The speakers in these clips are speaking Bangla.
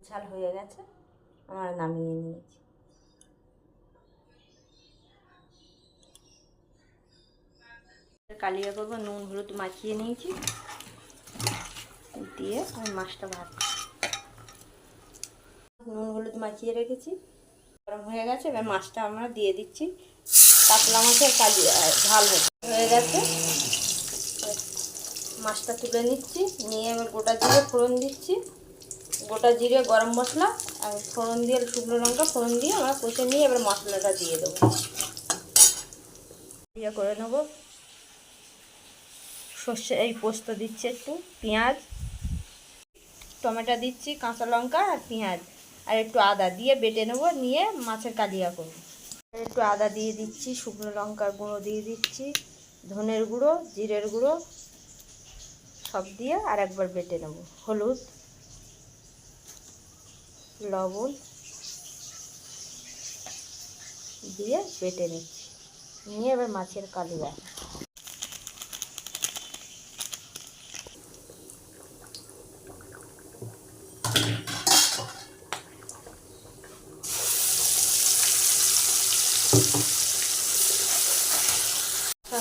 ঝাল হয়ে গেছে, আমরা নামিয়ে নিয়েছি। কালিয়া করবো, নুন হলুদ মাখিয়ে নিয়েছি, দিয়ে আমি মাছটা ভাজছি। নুন হলুদ মাখিয়ে রেখেছি, গরম হয়ে গেছে। এবার মাছটা আমরা দিয়ে দিচ্ছি। কাতলা মাছের কালিয়া ঝাল হয়ে গেছে, মাছটা তুলে নিচ্ছি। নিয়ে এবার গোটা জিরে ফোড়ন দিচ্ছি। গোটা জিরে, গরম মশলা আর ফোড়ন দিয়ে, শুকনো লঙ্কা ফোড়ন দিয়ে আমরা কষে নিয়ে এবার মশলাটা দিয়ে দেবো, দিয়ে করে নেবো। সর্ষে এই পোস্ত দিচ্ছি, একটু পেঁয়াজ, টমেটো দিচ্ছি, কাঁচা লঙ্কা আর পেঁয়াজ আর একটু আদা দিয়ে বেটে নেবো, নিয়ে মাছের কালিয়া করবো। একটু আদা দিয়ে দিচ্ছি, শুকনো লঙ্কার গুঁড়ো দিয়ে দিচ্ছি, ধনের গুঁড়ো, জিরের গুঁড়ো সব দিয়ে আর একবার বেটে নেব। হলুদ, লবণ দিয়ে বেটে নিচ্ছি, নিয়ে এবার মাছের কালিয়া।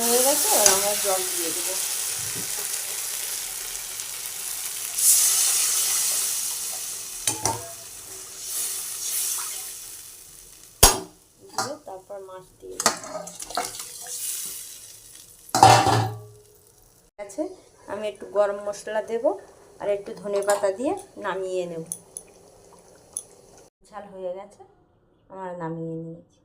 হয়ে গেছে, এবার আমরা জল দিয়ে দেবো। তারপর মাছ দিয়ে আছে। আমি একটু গরম মশলা দেব আর একটু ধনেপাতা দিয়ে নামিয়ে নেব। ঝাল হয়ে গেছে, আমরা নামিয়ে নিয়েছি।